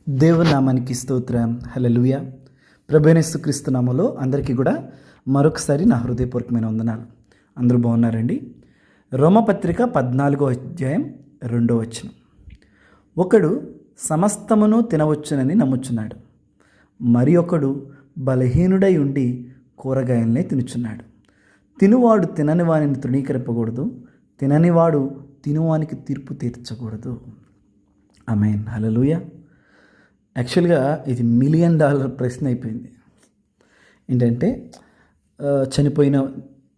దేవుని నామానికి స్తోత్రం. హల్లెలూయా. ప్రభువైన యేసుక్రీస్తు నామములో అందరికీ కూడా మరొకసారి నా హృదయపూర్వకమైన వందనాలు. అందరూ బాగున్నారండి? రోమపత్రిక 14వ అధ్యాయం 2వ వచనం. ఒకడు సమస్తమును తినవచ్చునని నమ్ముచున్నాడు, మరి ఒకడు బలహీనుడై ఉండి కూరగాయలనే తినుచున్నాడు. తినువాడు తినని వానిని తృణీకరింపకూడదు, తిననివాడు తినువానికి తీర్పు తీర్చకూడదు. ఆమేన్. హల్లెలూయా. యాక్చువల్గా ఇది $1 మిలియన్ ప్రశ్న అయిపోయింది. ఏంటంటే చనిపోయిన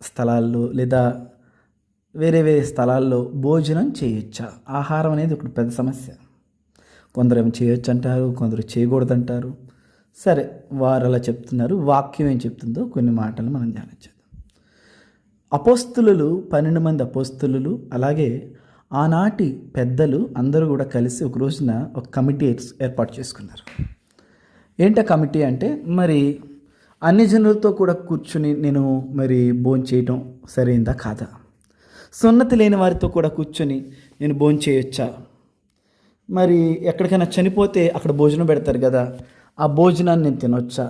స్థలాల్లో లేదా వేరే స్థలాల్లో భోజనం చేయొచ్చా? ఆహారం అనేది ఒక పెద్ద సమస్య. కొందరు ఏమో చేయొచ్చు అంటారు, కొందరు చేయకూడదు అంటారు. సరే, వారు అలా చెప్తున్నారు. వాక్యం ఏం చెప్తుందో కొన్ని మాటలు మనం ధ్యానించేద్దాం. అపోస్తులు 12 మంది అపోస్తులు, అలాగే ఆనాటి పెద్దలు అందరూ కూడా కలిసి ఒక రోజున ఒక కమిటీ ఏర్పాటు చేసుకున్నారు. ఏంటా కమిటీ అంటే, మరి అన్ని జనులతో కూడా కూర్చుని నేను మరి భోజనం చేయటం సరైందా కాదా? సున్నతి లేని వారితో కూడా కూర్చొని నేను భోజనం చేయొచ్చా? మరి ఎక్కడికైనా చనిపోతే అక్కడ భోజనం పెడతారు కదా, ఆ భోజనాన్ని నేను తినొచ్చా?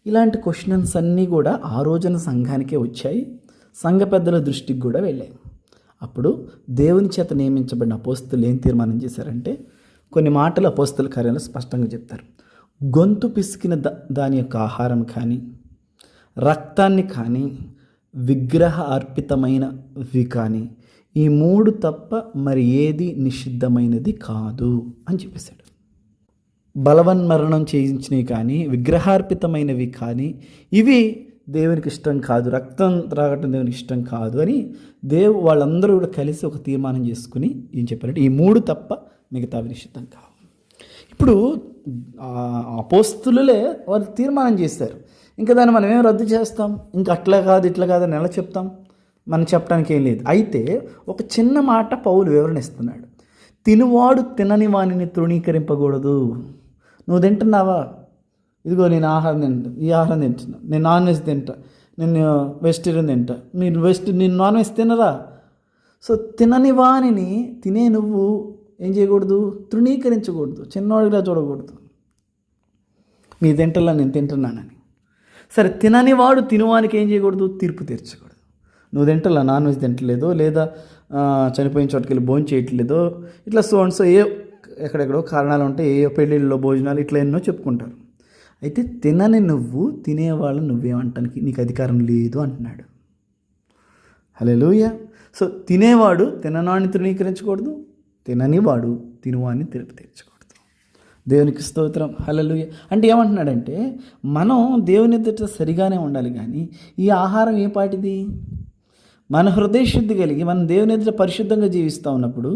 ఇలాంటి క్వశ్చన్స్ అన్నీ కూడా ఆ రోజున సంఘానికే వచ్చాయి, సంఘ పెద్దల దృష్టికి కూడా వెళ్ళాయి. అప్పుడు దేవుని చేత నియమించబడిన అపోస్తులు ఏం తీర్మానం చేశారంటే, కొన్ని మాటలు అపోస్తుల కార్యాలు స్పష్టంగా చెప్తారు. గొంతు పిసికిన దాని యొక్క ఆహారం కానీ, రక్తాన్ని కానీ, విగ్రహ అర్పితమైనవి కానీ, ఈ 3 తప్ప మరి ఏది నిషిద్ధమైనది కాదు అని చెప్పేశాడు. బలవన్మరణం చేయించినవి కానీ, విగ్రహార్పితమైనవి కానీ ఇవి దేవునికి ఇష్టం కాదు, రక్తం త్రాగటం దేవునికి ఇష్టం కాదు అని వాళ్ళందరూ కూడా కలిసి ఒక తీర్మానం చేసుకుని ఏం చెప్పారంటే, ఈ 3 తప్ప మిగతావి నిషిద్ధం కావు. ఇప్పుడు అపోస్తులులే వాళ్ళు తీర్మానం చేశారు. ఇంకా దాన్ని మనం ఏం రద్దు చేస్తాం? ఇంకా అట్లా కాదు ఇట్లా కాదని ఎలా చెప్తాం? మనం చెప్పడానికి ఏం లేదు. అయితే ఒక చిన్న మాట పౌలు వివరణ ఇస్తున్నాడు. తినువాడు తినని వానిని తృణీకరింపకూడదు. నువ్వు తింటున్నావా? ఇదిగో నేను ఆహారం తింటా, ఈ ఆహారం తింటున్నా, నేను నాన్ వెజ్ తింటా, నేను వెజిటేరియన్ తింటా, నేను నాన్ వెజ్ తినరా? సో తినని వానిని తినే నువ్వు ఏం చేయకూడదు? తృణీకరించకూడదు, చిన్నవాడిగా చూడకూడదు. మీ తింటలా నేను తింటున్నానని. సరే, తినని వాడు తినువానికి ఏం చేయకూడదు? తీర్పు తీర్చకూడదు. నువ్వు తింటలా నాన్ వెజ్ తింటలేదో, లేదా చనిపోయిన చోటుకి వెళ్ళి భోజనం చేయట్లేదో, ఇట్లా సో ఎక్కడెక్కడో కారణాలు ఉంటాయి, ఏ పెళ్ళిళ్ళలో భోజనాలు ఇట్లా ఎన్నో చెప్పుకుంటారు. అయితే తినని నువ్వు తినేవాళ్ళు నువ్వేమంటానికి నీకు అధికారం లేదు అంటున్నాడు. హల్లెలూయా. సో తినేవాడు తిననాన్ని తృణీకరించకూడదు, తినని వాడు తినువాన్ని తీర్పు తీర్చకూడదు. దేవునికి స్తోత్రం. హల్లెలూయా. అంటే ఏమంటున్నాడంటే, మనం దేవుని ఎదుట సరిగానే ఉండాలి, కానీ ఈ ఆహారం ఏ పాటిది? మన హృదయ శుద్ధి కలిగి మనం దేవుని ఎదుట పరిశుద్ధంగా జీవిస్తూ ఉన్నప్పుడు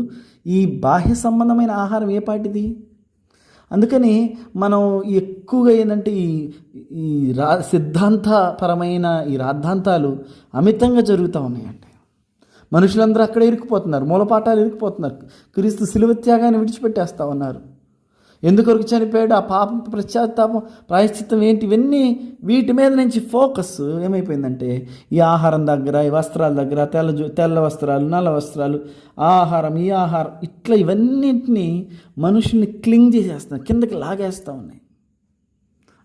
ఈ బాహ్య సంబంధమైన ఆహారం ఏ పాటిది? అందుకని మనం ఎక్కువగా ఏంటంటే ఈ సిద్ధాంతపరమైన ఈ రాద్ధాంతాలు అమితంగా జరుగుతూ ఉన్నాయండి. మనుషులందరూ అక్కడ ఇరుక్కుపోతున్నారు, మూలపాఠాలు ఇరుక్కుపోతున్నారు. క్రీస్తు శిలువ త్యాగాన్ని విడిచిపెట్టేస్తూ ఉన్నారు. ఎందుకొరకు చనిపోయాడు, ఆ పాపం పశ్చాత్తాపం ప్రాయశ్చిత్తం ఏంటి, ఇవన్నీ వీటి మీద నుంచి ఫోకస్ ఏమైపోయిందంటే, ఈ ఆహారం దగ్గర, ఈ వస్త్రాల దగ్గర, తెల్ల వస్త్రాలు, నల్ల వస్త్రాలు, ఆహారం, ఈ ఆహారం, ఇట్లా ఇవన్నింటినీ మనుషుల్ని క్లింగ్ చేసేస్తున్నాయి, కిందకి లాగేస్తూ ఉన్నాయి.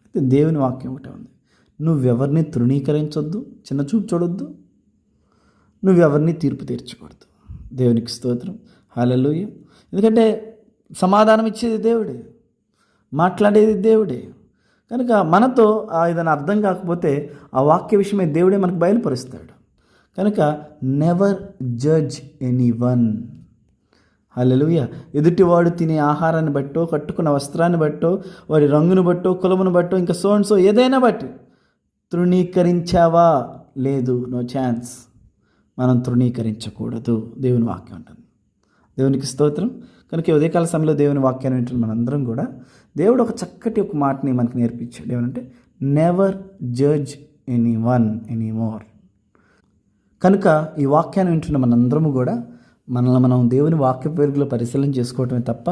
అయితే దేవుని వాక్యం ఒకటే ఉంది, నువ్వెవరిని తృణీకరించొద్దు, చిన్న చూపు చూడొద్దు, నువ్వెవరిని తీర్పు తీర్చకూడదు. దేవునికి స్తోత్రం. హల్లెలూయా. ఎందుకంటే సమాధానం ఇచ్చేది దేవుడే, మాట్లాడేది దేవుడే. కనుక మనతో ఏదైనా అర్థం కాకపోతే ఆ వాక్య విషయమే దేవుడే మనకు బయలుపరుస్తాడు. కనుక నెవర్ జడ్జ్ ఎనీవన్. హల్లెలూయా. ఎదుటివాడు తినే ఆహారాన్ని బట్టో, కట్టుకున్న వస్త్రాన్ని బట్టో, వాడి రంగును బట్టో, కులమును బట్టో, ఇంకా సో ఏదైనా బట్టి తృణీకరించావా? లేదు, నో ఛాన్స్. మనం తృణీకరించకూడదు, దేవుని వాక్యం అంటుంది. దేవునికి స్తోత్రం. కనుక ఉదయకాల సమయంలో దేవుని వాక్యాన్ని వింటున్న మనందరం కూడా దేవుడు ఒక చక్కటి ఒక మాటని మనకు నేర్పించాడు. ఏమంటే, నెవర్ జడ్జ్ ఎనీవన్ ఎనీమోర్. కనుక ఈ వాక్యాన్ని వింటున్న మనందరము కూడా మనల్ని మనం దేవుని వాక్య పేరులో పరిశీలన చేసుకోవటమే తప్ప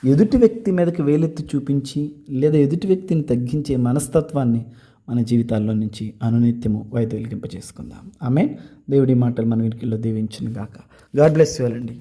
ఎదుటి వ్యక్తి మీదకి వేలెత్తి చూపించి లేదా ఎదుటి వ్యక్తిని తగ్గించే మనస్తత్వాన్ని మన జీవితాల్లో నుంచి అనునిత్యము వైదొలిగింపజేసుకుందాం. ఆమేన్. దేవుడి మాటలు మన వీరికిలో దీవించును గాక. గాడ్ బ్లెస్ యు ఆల్ అండి.